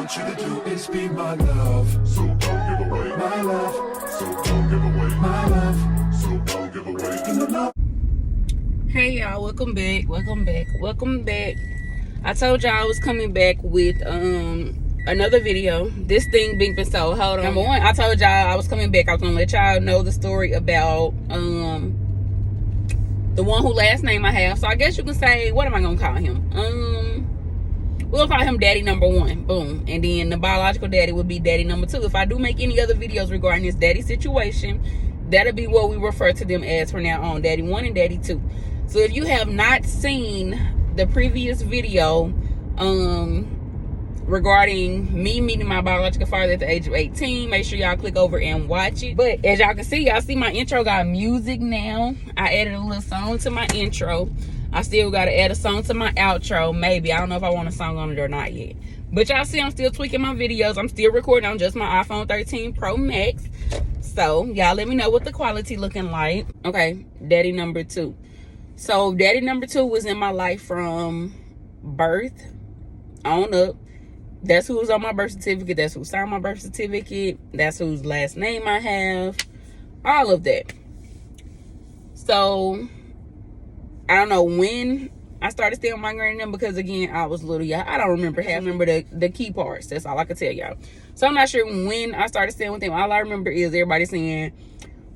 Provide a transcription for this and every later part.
want you to do is be my love. So don't give away my love. So don't give away my love. So don't give away your love. Hey y'all, welcome back. I told y'all I was coming back with another video. This thing beeping, so hold on. Number one, I told y'all I was coming back. I was gonna let y'all know the story about the one who last name I have. So I guess you can say, what am I gonna call him? We'll call him daddy number one. Boom. And then the biological daddy would be daddy number two. If I do make any other videos regarding this daddy situation, that'll be what we refer to them as from now on, daddy one and daddy two. So if you have not seen the previous video regarding me meeting my biological father at the age of 18, make sure y'all click over and watch it. But as y'all can see, y'all see my intro got music now. I added a little song to my intro. I still got to add a song to my outro, maybe. I don't know if I want a song on it or not yet. But y'all see I'm still tweaking my videos. I'm still recording on just my iPhone 13 Pro Max. So y'all let me know what the quality looking like. Okay, daddy number two. So daddy number two was in my life from birth on up. That's who's on my birth certificate. That's who signed my birth certificate. That's whose last name I have. All of that. So I don't know when I started staying with my granny them, because again, I was little, y'all. I don't remember half. I remember the key parts. That's all I could tell y'all. So I'm not sure when I started staying with them. All I remember is everybody saying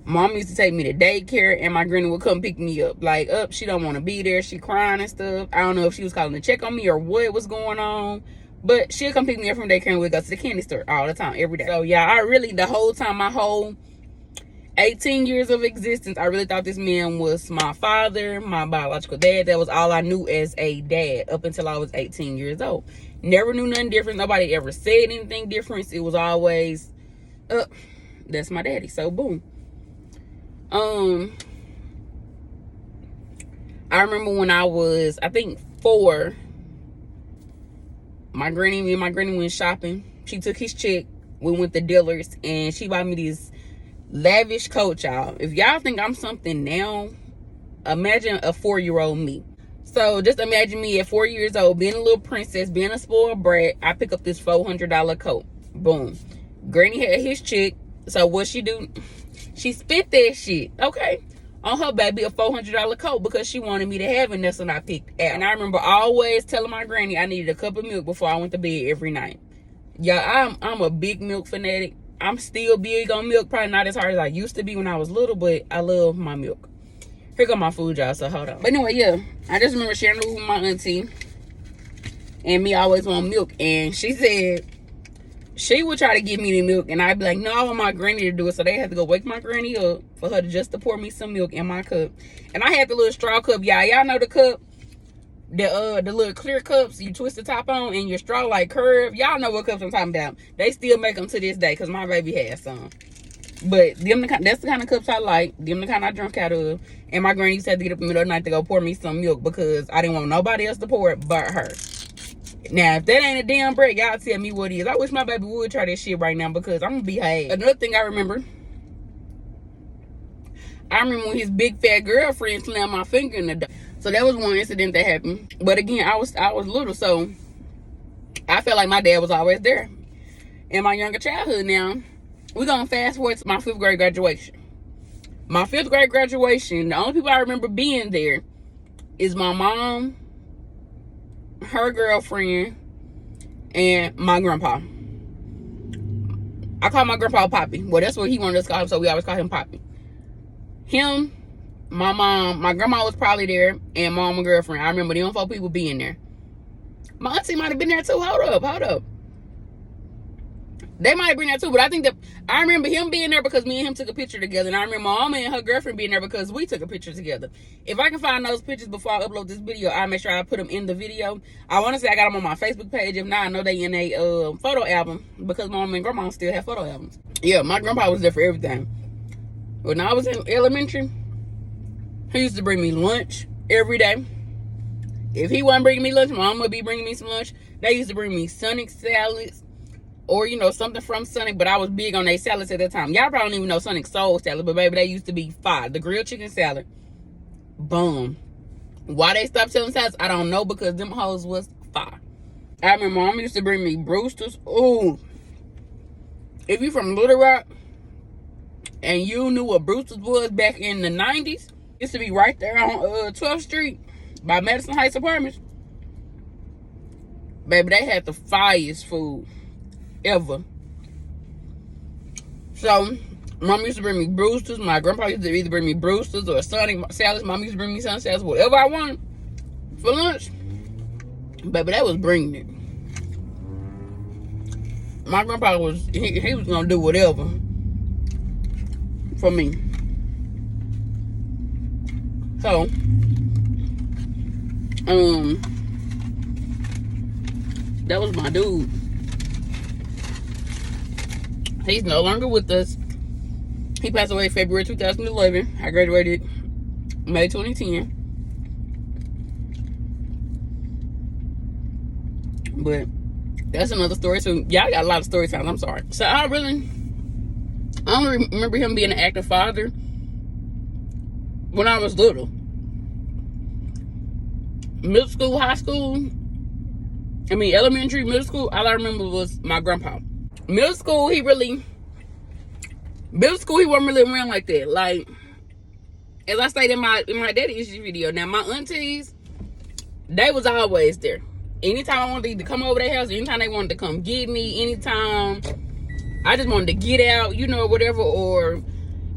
mom used to take me to daycare and my granny would come pick me up. Like, she don't want to be there. She crying and stuff. I don't know if she was calling to check on me or what was going on. But she'll come pick me up from daycare and we'd go to the candy store all the time, every day. So yeah, I really, the whole time, my whole 18 years of existence, I really thought this man was my father, my biological dad. That was all I knew as a dad up until I was 18 years old. Never knew nothing different. Nobody ever said anything different. It was always, that's my daddy. So boom. I remember when I was, I think 4, me and my granny went shopping. She took his check. We went to Dillard's and she bought me this lavish coat, y'all. If y'all think I'm something now, imagine a 4-year-old me. So just imagine me at 4 years old, being a little princess, being a spoiled brat. I pick up this $400 coat. Boom. Granny had his check. So what she do? She spent that shit, okay, on her baby, a $400 coat, because she wanted me to have it. And that's when I picked out. And I remember always telling my granny I needed a cup of milk before I went to bed every night. Yeah, I'm a big milk fanatic. I'm still big on milk, probably not as hard as I used to be when I was little, but I love my milk. Here go my food, y'all, so hold on. But anyway, yeah, I just remember sharing it with my auntie, and me always want milk. And she said she would try to give me the milk, and I'd be like, no, I want my granny to do it. So they had to go wake my granny up for her to just to pour me some milk in my cup. And I had the little straw cup, y'all. Y'all know the cup, the little clear cups you twist the top on and your straw like curve. Y'all know what cups I'm talking about. They still make them to this day because my baby has some. But that's the kind of cups I like. Them the kind I drunk out of. And my granny used to have to get up in the middle of the night to go pour me some milk because I didn't want nobody else to pour it but her. Now, if that ain't a damn break, y'all tell me what it is. I wish my baby would try this shit right now because I'm gonna behave. Another thing I remember when his big fat girlfriend slammed my finger in the door. So that was one incident that happened. But again, I was little, so I felt like my dad was always there. In my younger childhood now, we're gonna fast forward to my 5th grade graduation. My 5th grade graduation, the only people I remember being there is my mom, her girlfriend, and my grandpa. I call my grandpa Poppy. Well, that's what he wanted us to call him, so we always call him Poppy. Him, my mom, my grandma was probably there, and mom and girlfriend. I remember them 4 people being there. My auntie might have been there too. Hold up. They might have been there too, but I think that I remember him being there because me and him took a picture together. And I remember my mama and her girlfriend being there because we took a picture together. If I can find those pictures before I upload this video, I'll make sure I put them in the video. I want to say I got them on my Facebook page. If not, I know they in a photo album because my mom and grandma still have photo albums. Yeah, my grandpa was there for everything. When I was in elementary, he used to bring me lunch every day. If he wasn't bringing me lunch, my mom would be bringing me some lunch. They used to bring me Sonic salads. Or, something from Sonic, but I was big on their salads at that time. Y'all probably don't even know Sonic soul salad, but baby, they used to be fire. The grilled chicken salad, boom. Why they stopped selling salads, I don't know, because them hoes was fire. I remember mom used to bring me Brewster's. Ooh. If you from Little Rock and you knew what Brewster's was back in the 90s, it used to be right there on 12th Street by Madison Heights Apartments. Baby, they had the finest food ever. So, mom used to bring me Brewster's. My grandpa used to either bring me Brewster's or Sunny salads. Mom used to bring me Sunny salads, whatever I wanted for lunch. Baby, that was bringing it. My grandpa was, he was gonna do whatever for me. So, that was my dude. He's no longer with us. He passed away February 2011. I graduated May 2010. But that's another story. So y'all got a lot of story times. I'm sorry. So I only remember him being an active father when I was little. Middle school, high school, elementary, middle school, all I remember was my grandpa. Middle school, he wasn't really around like that. Like, as I stated in my daddy issue video, now my aunties, they was always there. Anytime I wanted to come over their house, anytime they wanted to come get me, anytime I just wanted to get out, whatever, or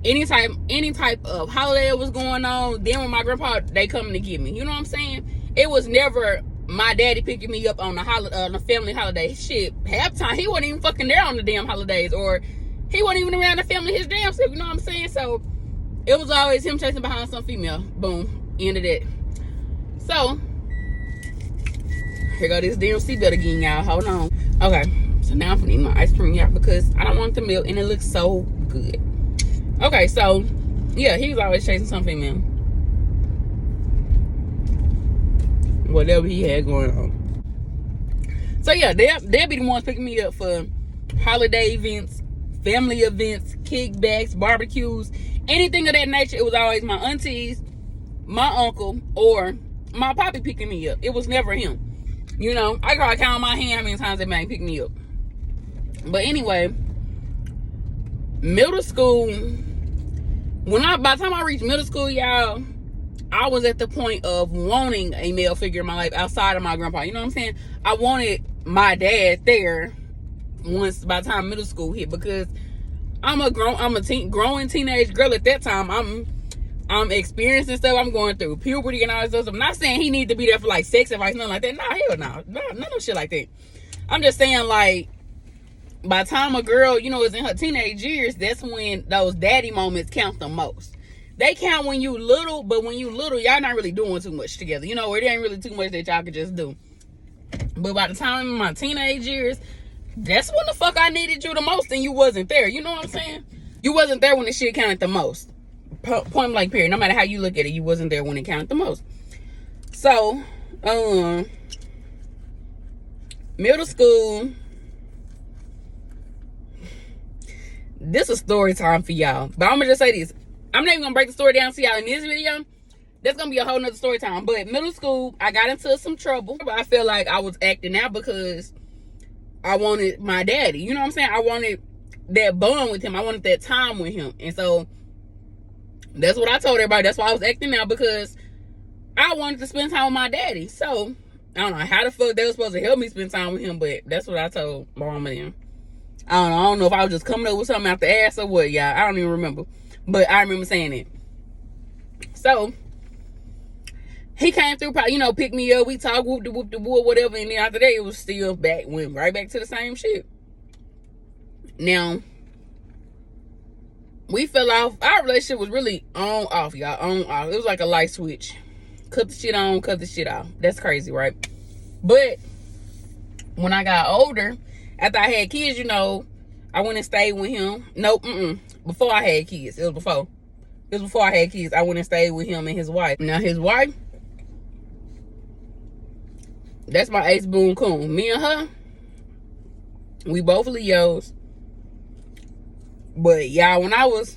any type of holiday was going on, then when my grandpa, they coming to get me. You know what I'm saying? It was never my daddy picking me up on the family holiday. Shit, half time he wasn't even fucking there on the damn holidays, or he wasn't even around the family his damn self. You know what I'm saying? So it was always him chasing behind some female. Boom, end of that. So here go this damn seatbelt again, y'all. Hold on. Okay, so now I'm gonna eat my ice cream, y'all, because I don't want the milk and it looks so good. Okay, so yeah, he was always chasing some female. Whatever he had going on. So yeah, they'll be the ones picking me up for holiday events, family events, kickbacks, barbecues, anything of that nature. It was always my aunties, my uncle, or my poppy picking me up. It was never him. I gotta count on my hand how many times they might pick me up. But anyway, middle school, by the time I reached middle school, y'all, I was at the point of wanting a male figure in my life outside of my grandpa. You know what I'm saying? I wanted my dad there by the time middle school hit, because I'm a growing teenage girl at that time. I'm experiencing stuff. I'm going through puberty and all this stuff. I'm not saying he needs to be there for like sex advice, nothing like that. Nah, hell no. None of shit like that. I'm just saying, like, by the time a girl, is in her teenage years, that's when those daddy moments count the most. They count when you little, but when you little, y'all not really doing too much together. It ain't really too much that y'all could just do. But by the time in my teenage years, that's when the fuck I needed you the most, and you wasn't there. You know what I'm saying? You wasn't there when the shit counted the most. Point blank period. No matter how you look at it, you wasn't there when it counted the most. So, middle school, this is story time for y'all. But I'm gonna just say this. I'm not even gonna break the story down to y'all in this video. That's gonna be a whole nother story time. But middle school, I got into some trouble. I felt like I was acting out because I wanted my daddy. You know what I'm saying? I wanted that bond with him. I wanted that time with him. And so that's what I told everybody. That's why I was acting out, because I wanted to spend time with my daddy. So I don't know how the fuck they were supposed to help me spend time with him, but that's what I told my mama and them. I don't know if I was just coming up with something out the ass or what, y'all. I don't even remember. But I remember saying it. So he came through, picked me up. We talked, whoop the whoop, whatever. And then after that, it was still went right back to the same shit. Now, we fell off. Our relationship was really on, off, y'all. On, off. It was like a light switch. Cut the shit on, cut the shit off. That's crazy, right? But when I got older, after I had kids, I went and stayed with him. Nope, before I had kids. It was before I had kids. I went and stayed with him and his wife. Now, his wife, that's my ace boon coon. Me and her, we both Leos. But y'all, when I was,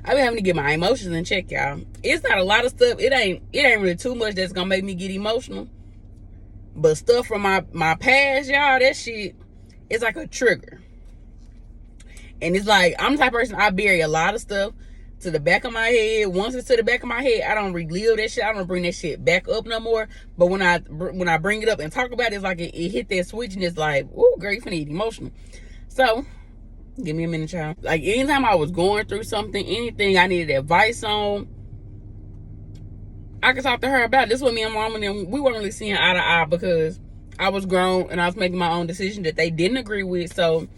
I been having to get my emotions in check, y'all. It's not a lot of stuff. It ain't really too much that's gonna make me get emotional. But stuff from my past, y'all, that shit is like a trigger. And it's like, I'm the type of person, I bury a lot of stuff to the back of my head. Once it's to the back of my head, I don't relive that shit. I don't bring that shit back up no more. But when I bring it up and talk about it, it's like it hit that switch, and it's like, ooh, great for need, emotional. So, give me a minute, child. Like, anytime I was going through something, anything I needed advice on, I could talk to her about it. This was me and mom, and then we weren't really seeing eye to eye because I was grown and I was making my own decision that they didn't agree with. So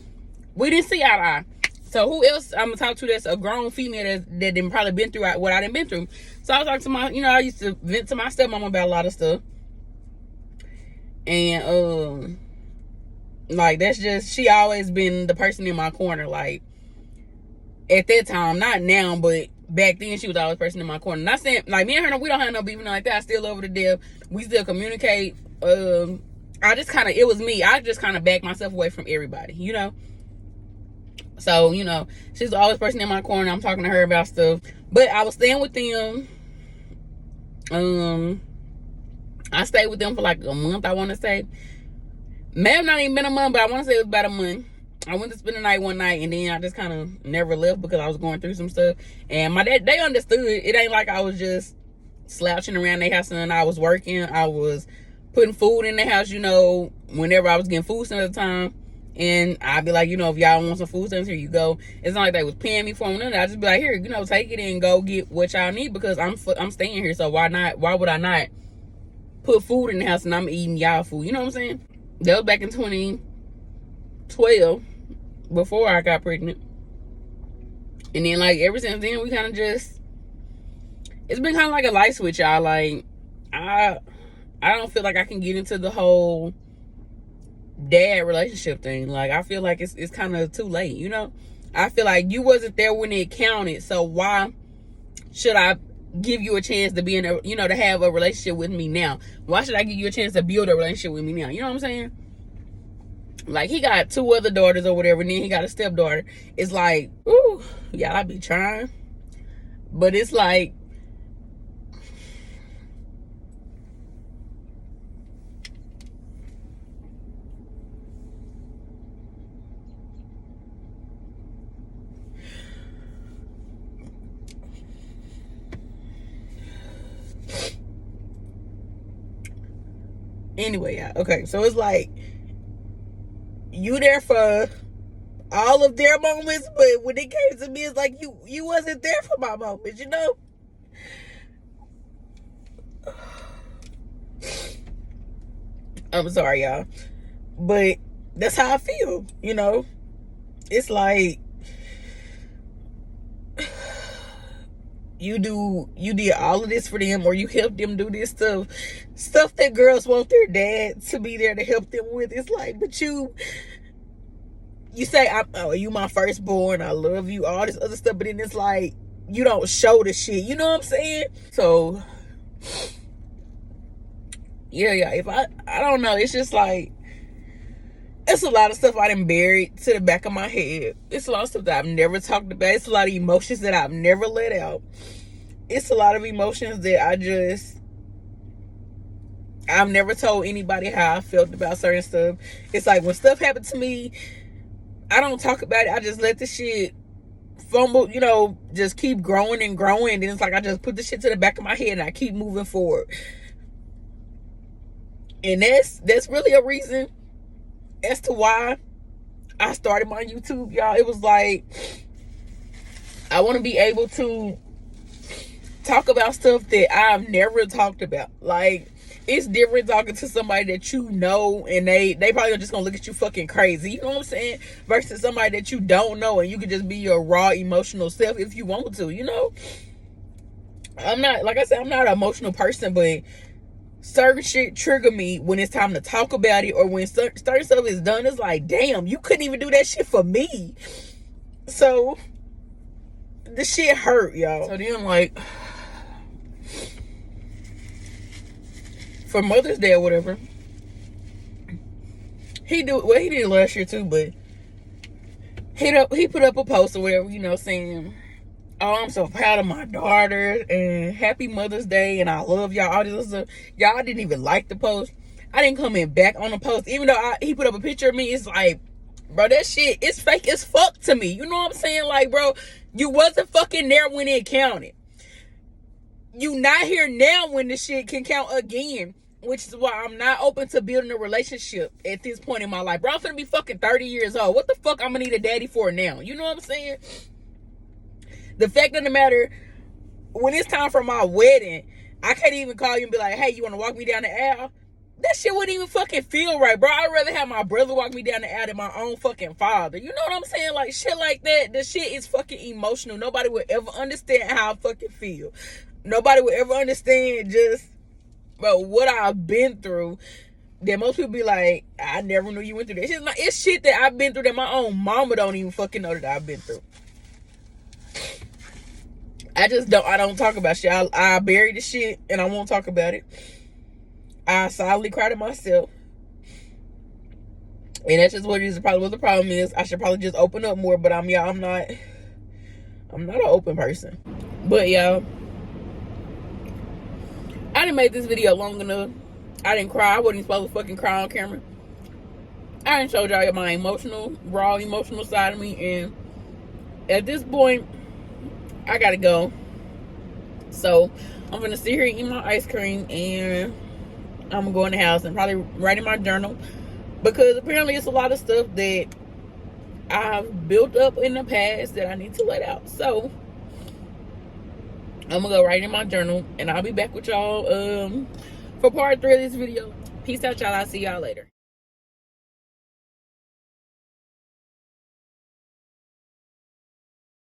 we didn't see eye to eye. So who else I'm gonna talk to that's a grown female that didn't probably been through what I didn't been through? So I was talking to my, I used to vent to my stepmom about a lot of stuff. And like, that's just, she always been the person in my corner. Like, at that time, not now, but back then, she was always the person in my corner. Not saying, like, me and her, we don't have no beef like that. I still love her to death. We still communicate. It was me. I just kind of backed myself away from everybody, So, she's always the person in my corner. I'm talking to her about stuff. But I was staying with them. I stayed with them for like a month, I want to say. May have not even been a month, but I want to say it was about a month. I went to spend the night one night, and then I just kind of never left because I was going through some stuff. And my dad, they understood. It ain't like I was just slouching around their house and I was working. I was putting food in the house, whenever I was getting food stamps at the time. And I'd be like, if y'all want some food stamps, here you go. It's not like they was paying me for them. I'd just be like, here, take it and go get what y'all need because I'm staying here. So why would I not put food in the house and I'm eating y'all food? You know what I'm saying? That was back in 2012, before I got pregnant. And then, like, ever since then, we kind of just, it's been kind of like a light switch, y'all. Like, I don't feel like I can get into the whole dad relationship thing. Like, I feel like it's kind of too late, I feel like you wasn't there when it counted, so why should I give you a chance to be in a, to have a relationship with me now? Why should I give you a chance to build a relationship with me now? You know what I'm saying? Like, he got 2 other daughters or whatever, and then he got a stepdaughter. It's like, ooh, yeah, I be trying. But it's like, anyway, yeah, okay, so it's like, you there for all of their moments, but when it came to me, it's like you wasn't there for my moments, I'm sorry, y'all, but that's how I feel. It's like, you did all of this for them, or you helped them do this stuff that girls want their dad to be there to help them with. It's like, but you say, you my firstborn, I love you, all this other stuff, but then it's like, you don't show the shit, you know what I'm saying? So, yeah, if I don't know, it's just like, it's a lot of stuff I done buried to the back of my head. It's a lot of stuff that I've never talked about. It's a lot of emotions that I've never let out. It's a lot of emotions that I've never told anybody how I felt about certain stuff. It's like, when stuff happened to me, I don't talk about it. I just let the shit fumble, just keep growing and growing. And then it's like, I just put the shit to the back of my head and I keep moving forward. And that's really a reason as to why I started my YouTube, y'all. It was like, I want to be able to talk about stuff that I've never talked about. Like, it's different talking to somebody that and they probably are just gonna look at you fucking crazy, you know what I'm saying, versus somebody that you don't know and you can just be your raw emotional self if you want to. I'm not, like I said, I'm not an emotional person, but certain shit trigger me when it's time to talk about it, or when certain stuff is done. It's like, damn, you couldn't even do that shit for me. So the shit hurt, y'all. So then, like, for Mother's Day or whatever, he did it last year too, but he put up a post or whatever, saying, oh, I'm so proud of my daughter and happy Mother's Day and I love y'all. All this stuff. Y'all didn't even like the post. I didn't comment back on the post. Even though he put up a picture of me, it's like, bro, that shit is fake as fuck to me. You know what I'm saying? Like, bro, you wasn't fucking there when it counted. You not here now when the shit can count again. Which is why I'm not open to building a relationship at this point in my life. Bro, I'm finna be fucking 30 years old. What the fuck I'm gonna need a daddy for now? You know what I'm saying? The fact of the matter, when it's time for my wedding, I can't even call you and be like, hey, you wanna walk me down the aisle? That shit wouldn't even fucking feel right, bro. I'd rather have my brother walk me down the aisle than my own fucking father. You know what I'm saying? Like, shit like that. The shit is fucking emotional. Nobody would ever understand how I fucking feel. Nobody would ever understand just, bro, what I've been through. That most people be like, I never knew you went through that. It's shit that I've been through that my own mama don't even fucking know that I've been through. I don't talk about shit. I bury the shit and I won't talk about it. I silently cry to myself. And that's just what it is. Probably what the problem is. I should probably just open up more, but I'm not an open person. But y'all, I didn't make this video long enough. I didn't cry. I wasn't supposed to fucking cry on camera. I didn't show y'all my raw emotional side of me. And at this point, I gotta go. So I'm gonna sit here and eat my ice cream, and I'm gonna go in the house and probably write in my journal, because apparently it's a lot of stuff that I've built up in the past that I need to let out. So I'm gonna go write in my journal, and I'll be back with y'all for part 3 of this video. Peace out, y'all. I'll see y'all later.